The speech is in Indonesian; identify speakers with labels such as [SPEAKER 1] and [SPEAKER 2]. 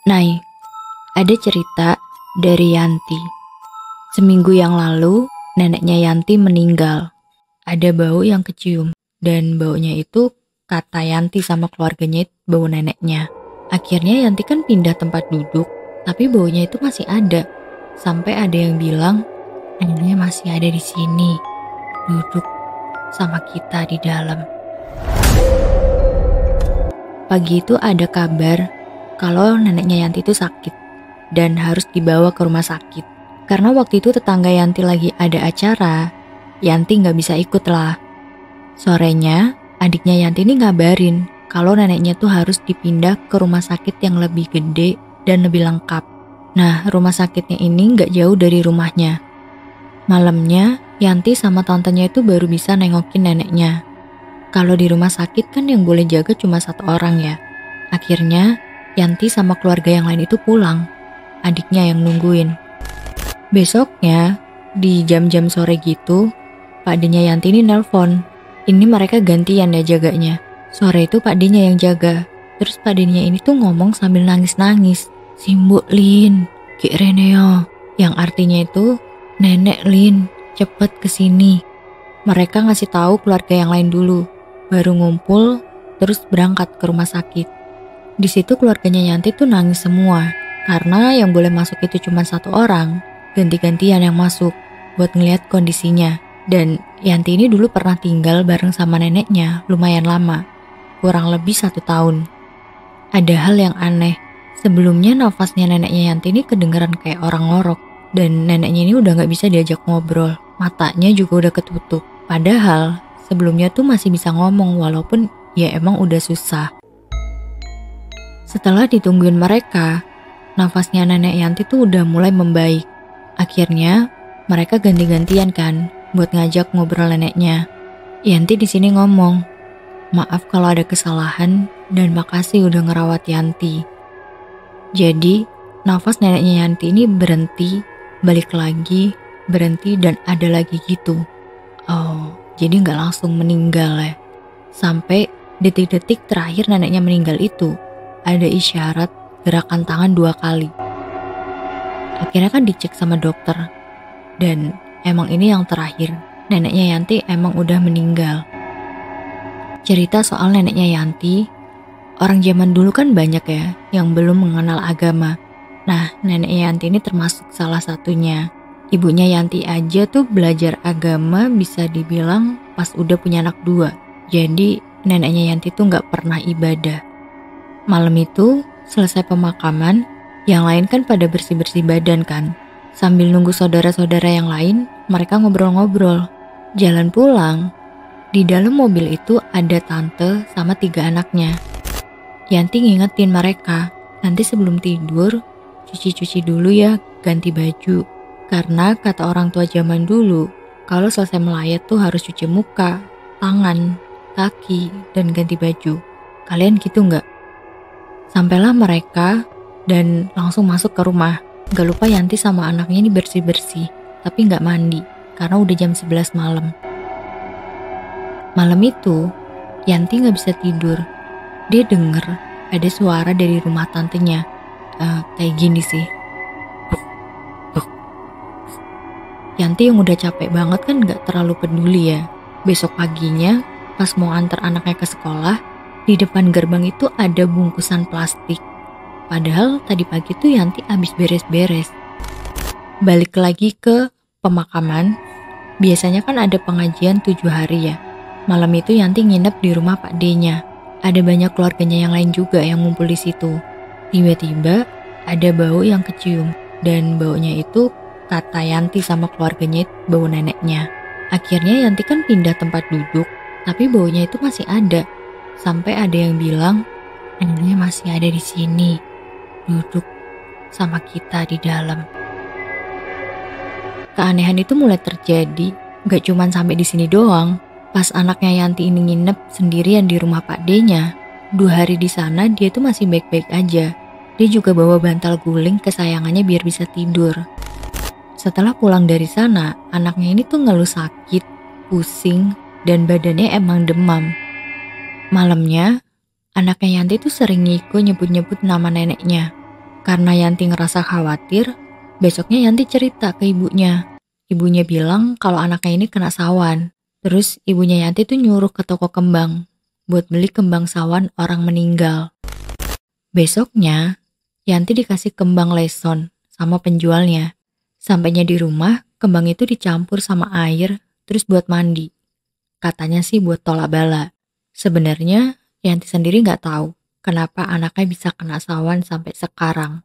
[SPEAKER 1] Nay, ada cerita dari Yanti. Seminggu yang lalu, neneknya Yanti meninggal. Ada bau yang kecium, dan baunya itu kata Yanti sama keluarganya itu bau neneknya. Akhirnya Yanti kan pindah tempat duduk, tapi baunya itu masih ada. Sampai ada yang bilang, neneknya masih ada di sini, duduk sama kita di dalam. Pagi itu ada kabar kalau neneknya Yanti itu sakit dan harus dibawa ke rumah sakit. Karena waktu itu tetangga Yanti lagi ada acara, Yanti nggak bisa ikut lah. Sorenya, adiknya Yanti ini ngabarin kalau neneknya tuh harus dipindah ke rumah sakit yang lebih gede dan lebih lengkap. Nah, rumah sakitnya ini nggak jauh dari rumahnya. Malamnya, Yanti sama tantenya itu baru bisa nengokin neneknya. Kalau di rumah sakit kan yang boleh jaga cuma satu orang ya. Akhirnya, Yanti sama keluarga yang lain itu pulang. Adiknya yang nungguin. Besoknya, di jam-jam sore gitu, Pak D-nya Yanti ini nelpon. Ini mereka gantian ya jaganya. Sore itu Pak D-nya yang jaga. Terus Pak D-nya ini tuh ngomong sambil nangis-nangis. Simbuk Lin, Ki Reneo. Yang artinya itu, Nenek Lin, cepet kesini. Mereka ngasih tahu keluarga yang lain dulu. Baru ngumpul, terus berangkat ke rumah sakit. Di situ keluarganya Yanti tuh nangis semua. Karena yang boleh masuk itu cuma satu orang. Ganti-gantian yang masuk buat ngeliat kondisinya. Dan Yanti ini dulu pernah tinggal bareng sama neneknya lumayan lama. Kurang lebih 1 tahun. Ada hal yang aneh. Sebelumnya nafasnya neneknya Yanti ini kedengeran kayak orang ngorok. Dan neneknya ini udah gak bisa diajak ngobrol. Matanya juga udah ketutup. Padahal sebelumnya tuh masih bisa ngomong walaupun ya emang udah susah. Setelah ditungguin mereka, nafasnya nenek Yanti tuh udah mulai membaik. Akhirnya mereka ganti-gantian kan buat ngajak ngobrol neneknya. Yanti di sini ngomong, maaf kalau ada kesalahan dan makasih udah ngerawat Yanti. Jadi nafas neneknya Yanti ini berhenti, balik lagi, berhenti dan ada lagi gitu. Oh, jadi gak langsung meninggal ya. Sampai detik-detik terakhir neneknya meninggal itu, ada isyarat gerakan tangan 2 kali. Akhirnya kan dicek sama dokter. Dan emang ini yang terakhir. Neneknya Yanti emang udah meninggal. Cerita soal neneknya Yanti, orang zaman dulu kan banyak ya yang belum mengenal agama. Nah, neneknya Yanti ini termasuk salah satunya. Ibunya Yanti aja tuh belajar agama bisa dibilang pas udah punya anak 2. Jadi neneknya Yanti tuh gak pernah ibadah. Malam itu selesai pemakaman, yang lain kan pada bersih-bersih badan kan. Sambil nunggu saudara-saudara yang lain, mereka ngobrol-ngobrol. Jalan pulang, di dalam mobil itu ada tante sama 3 anaknya. Yanti ngingetin mereka, nanti sebelum tidur, cuci-cuci dulu ya, ganti baju. Karena kata orang tua zaman dulu, kalau selesai melayat tuh harus cuci muka, tangan, kaki, dan ganti baju. Kalian gitu nggak? Sampailah mereka dan langsung masuk ke rumah. Gak lupa Yanti sama anaknya ini bersih-bersih, tapi nggak mandi karena udah jam 11 malam. Malam itu, Yanti nggak bisa tidur. Dia denger ada suara dari rumah tantenya. Kayak gini sih. Yanti yang udah capek banget kan gak terlalu peduli ya. Besok paginya pas mau antar anaknya ke sekolah, di depan gerbang itu ada bungkusan plastik. Padahal tadi pagi tuh Yanti abis beres-beres. Balik lagi ke pemakaman, biasanya kan ada pengajian 7 hari ya. Malam itu Yanti nginep di rumah Pak D-nya. Ada banyak keluarganya yang lain juga yang ngumpul di situ. Tiba-tiba ada bau yang kecium dan baunya itu kata Yanti sama keluarganya itu bau neneknya. Akhirnya Yanti kan pindah tempat duduk, tapi baunya itu masih ada. Sampai ada yang bilang, neneknya masih ada di sini, duduk sama kita di dalam. Keanehan itu mulai terjadi, gak cuman sampai di sini doang. Pas anaknya Yanti ini nginep sendirian di rumah Pak D-nya, 2 hari di sana dia tuh masih baik-baik aja. Dia juga bawa bantal guling kesayangannya biar bisa tidur. Setelah pulang dari sana, anaknya ini tuh ngeluh sakit, pusing, dan badannya emang demam. Malamnya, anaknya Yanti tuh sering nyebut-nyebut nama neneknya. Karena Yanti ngerasa khawatir, besoknya Yanti cerita ke ibunya. Ibunya bilang kalau anaknya ini kena sawan. Terus ibunya Yanti tuh nyuruh ke toko kembang buat beli kembang sawan orang meninggal. Besoknya, Yanti dikasih kembang leson sama penjualnya. Sampainya di rumah, kembang itu dicampur sama air terus buat mandi. Katanya sih buat tolak bala. Sebenarnya Yanti sendiri nggak tahu kenapa anaknya bisa kena sawan sampai sekarang.